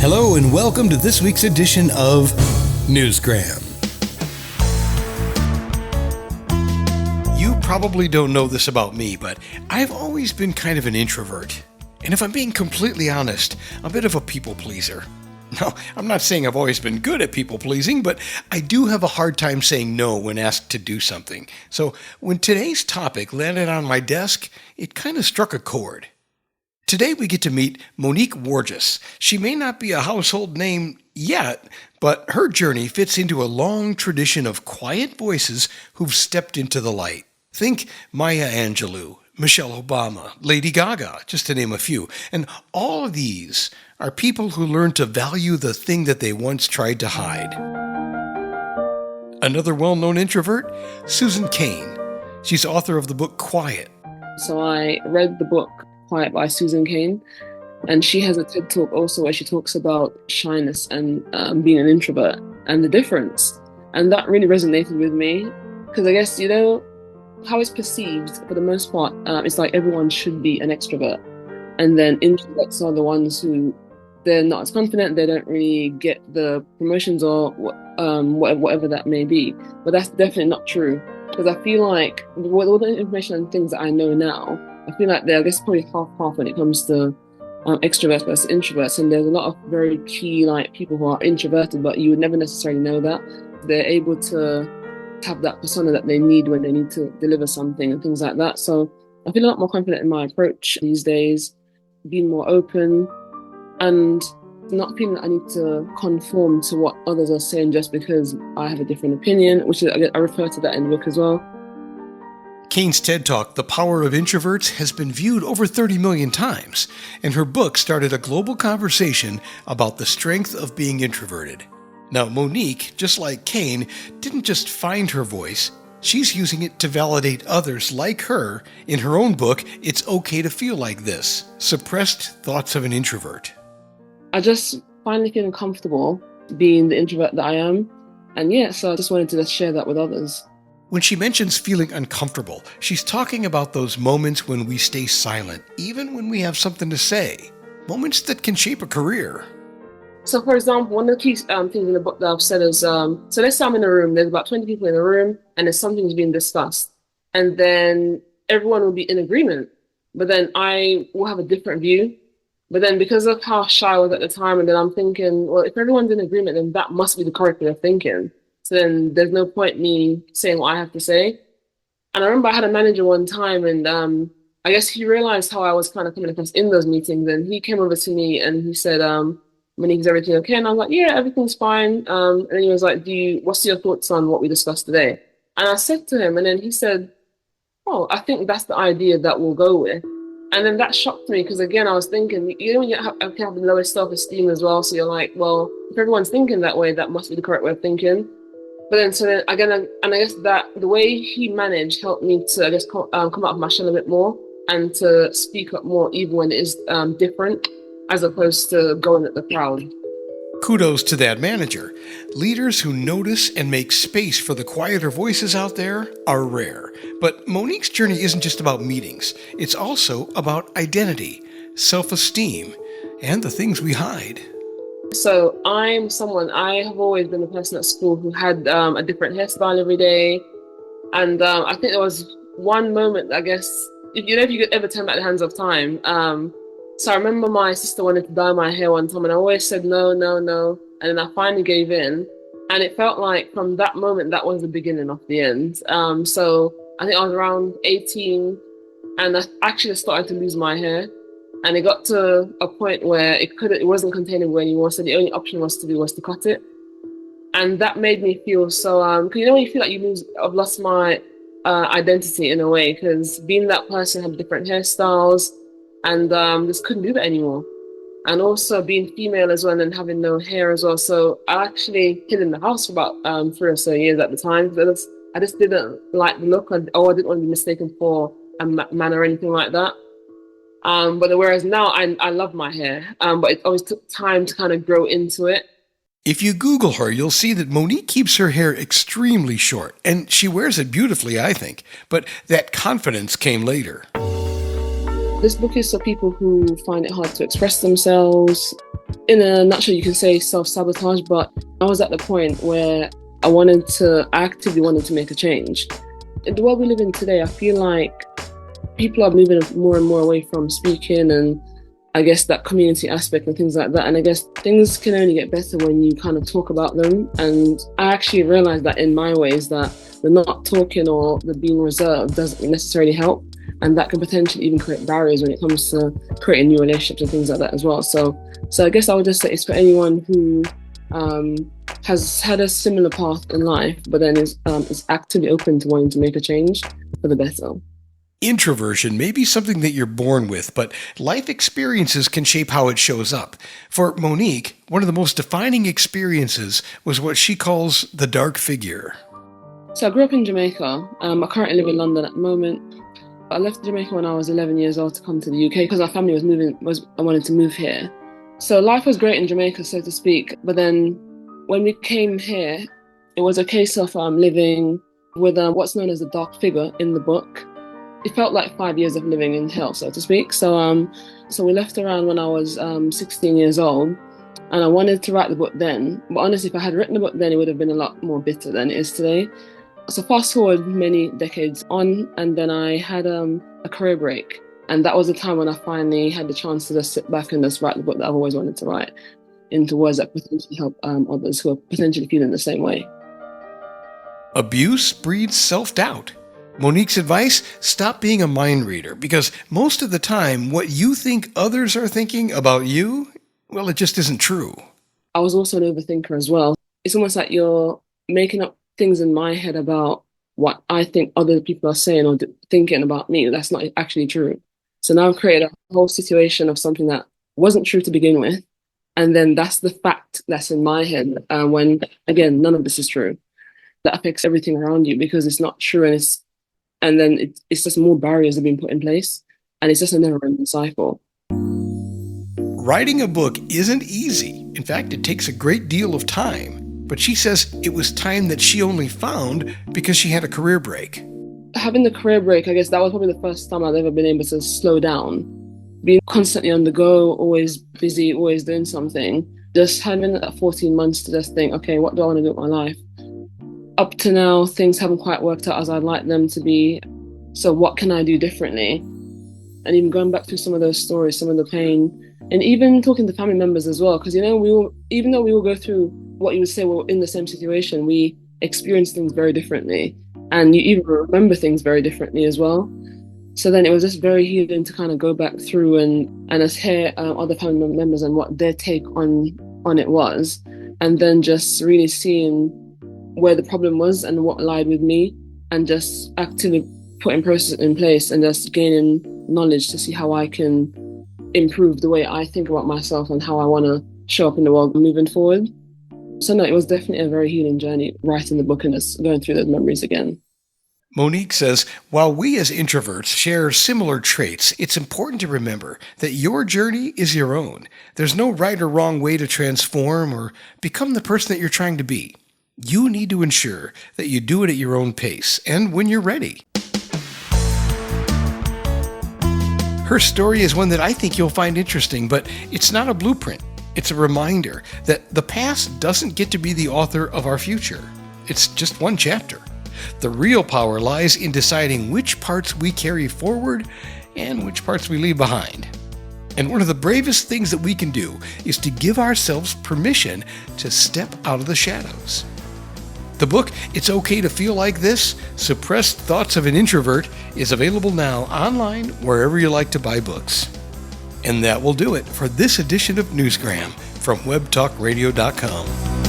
Hello and welcome to this week's edition of Newsgram. You probably don't know this about me, but I've always been kind of an introvert. And if I'm being completely honest, a bit of a people pleaser. Now, I'm not saying I've always been good at people pleasing, but I do have a hard time saying no when asked to do something. So when today's topic landed on my desk, it kind of struck a chord. Today we get to meet Monique Worgess. She may not be a household name yet, but her journey fits into a long tradition of quiet voices who've stepped into the light. Think Maya Angelou, Michelle Obama, Lady Gaga, just to name a few. And all of these are people who learned to value the thing that they once tried to hide. Another well-known introvert, Susan Cain. She's author of the book Quiet. So I read the book Quiet by Susan Cain, and she has a TED Talk also where she talks about shyness and being an introvert and the difference. And that really resonated with me because I guess, how it's perceived for the most part, it's like everyone should be an extrovert. And then introverts are the ones who, they're not as confident, they don't really get the promotions or whatever that may be. But that's definitely not true. Because I feel like with all the information and things that I know now, I feel like they're, I guess, probably half when it comes to extroverts versus introverts. And there's a lot of very key people who are introverted, but you would never necessarily know that. They're able to have that persona that they need when they need to deliver something and things like that. So I feel a lot more confident in my approach these days, being more open and not feeling that I need to conform to what others are saying just because I have a different opinion, which is, I refer to that in the book as well. Cain's TED Talk, The Power of Introverts, has been viewed over 30 million times, and her book started a global conversation about the strength of being introverted. Now, Monique, just like Cain, didn't just find her voice. She's using it to validate others like her in her own book, It's Okay to Feel Like This, Suppressed Thoughts of an Introvert. I just finally feeling comfortable being the introvert that I am. And so I just wanted to share that with others. When she mentions feeling uncomfortable, she's talking about those moments when we stay silent, even when we have something to say. Moments that can shape a career. So, for example, one of the key things in the book that I've said is, so let's say I'm in a room, there's about 20 people in a room, and there's something's being discussed. And then everyone will be in agreement, but then I will have a different view. But then because of how shy I was at the time, and then I'm thinking, well, if everyone's in agreement, then that must be the correct way of thinking. So then there's no point me saying what I have to say. And I remember I had a manager one time, and I guess he realized how I was kind of coming across in those meetings, and he came over to me and he said, Monique, is everything okay? And I was like, yeah, everything's fine. And then he was like, what's your thoughts on what we discussed today? And I said to him, and then he said, oh, I think that's the idea that we'll go with. And then that shocked me because, again, I was thinking, when you have the lowest self-esteem as well. So you're like, well, if everyone's thinking that way, that must be the correct way of thinking. But then, again, and I guess that the way he managed helped me to, I guess, come out of my shell a bit more and to speak up more, even when it is different, as opposed to going at the crowd. Kudos to that manager. Leaders who notice and make space for the quieter voices out there are rare. But Monique's journey isn't just about meetings. It's also about identity, self-esteem, and the things we hide. So I have always been the person at school who had a different hairstyle every day. And I think there was one moment, I guess, if you could ever turn back the hands of time. So I remember my sister wanted to dye my hair one time, and I always said no. And then I finally gave in. And it felt like from that moment, that was the beginning of the end. So I think I was around 18, and I actually started to lose my hair. And it got to a point where it wasn't containable anymore. So the only option was to cut it. And that made me feel so, cause when you feel like I've lost my identity in a way, because being that person had different hairstyles and just couldn't do that anymore. And also being female as well and having no hair as well. So I actually hid in the house for about 3 or so years at the time. I just didn't like the look, or I didn't want to be mistaken for a man or anything like that. But whereas now I love my hair, but it always took time to kind of grow into it. If you Google her, you'll see that Monique keeps her hair extremely short, and she wears it beautifully, I think. But that confidence came later. This book is for people who find it hard to express themselves. In a nutshell, you can say self-sabotage, but I was at the point where I actively wanted to make a change. In the world we live in today, I feel like people are moving more and more away from speaking and I guess that community aspect and things like that. And I guess things can only get better when you kind of talk about them. And I actually realized that in my ways that the not talking or the being reserved doesn't necessarily help. And that can potentially even create barriers when it comes to creating new relationships and things like that as well. So I guess I would just say it's for anyone who has had a similar path in life, but then is actively open to wanting to make a change for the better. Introversion may be something that you're born with, but life experiences can shape how it shows up. For Monique, one of the most defining experiences was what she calls the dark figure. So I grew up in Jamaica. I currently live in London at the moment. I left Jamaica when I was 11 years old to come to the UK because our family I wanted to move here. So life was great in Jamaica, so to speak. But then when we came here, it was a case of living with what's known as the dark figure in the book. It felt like 5 years of living in hell, so to speak. So we left around when I was 16 years old, and I wanted to write the book then. But honestly, if I had written the book then, it would have been a lot more bitter than it is today. So fast forward many decades on, and then I had a career break. And that was the time when I finally had the chance to just sit back and just write the book that I've always wanted to write into words that potentially help others who are potentially feeling the same way. Abuse breeds self-doubt. Monique's advice, stop being a mind reader, because most of the time, what you think others are thinking about you, well, it just isn't true. I was also an overthinker as well. It's almost like you're making up things in my head about what I think other people are saying or thinking about me. That's not actually true. So now I've created a whole situation of something that wasn't true to begin with. And then that's the fact that's in my head when, again, none of this is true. That affects everything around you because it's not true, and then it's just more barriers have been put in place, and it's just a never-ending cycle. Writing a book isn't easy. In fact, it takes a great deal of time. But she says it was time that she only found because she had a career break. Having the career break, I guess that was probably the first time I've ever been able to slow down. Being constantly on the go, always busy, always doing something. Just having that 14 months to just think, okay, what do I want to do with my life? Up to now, things haven't quite worked out as I'd like them to be. So what can I do differently? And even going back through some of those stories, some of the pain, and even talking to family members as well. Because, even though we all go through what you would say we're in the same situation, we experience things very differently. And you even remember things very differently as well. So then it was just very healing to kind of go back through and just hear other family members and what their take on it was. And then just really seeing where the problem was and what lied with me, and just actively putting processes in place and just gaining knowledge to see how I can improve the way I think about myself and how I want to show up in the world moving forward. So no, it was definitely a very healing journey writing the book and just going through those memories again. Monique says, while we as introverts share similar traits, it's important to remember that your journey is your own. There's no right or wrong way to transform or become the person that you're trying to be. You need to ensure that you do it at your own pace and when you're ready. Her story is one that I think you'll find interesting, but it's not a blueprint. It's a reminder that the past doesn't get to be the author of our future. It's just one chapter. The real power lies in deciding which parts we carry forward and which parts we leave behind. And one of the bravest things that we can do is to give ourselves permission to step out of the shadows. The book, It's Okay to Feel Like This, Suppressed Thoughts of an Introvert, is available now online wherever you like to buy books. And that will do it for this edition of Newsgram from webtalkradio.com.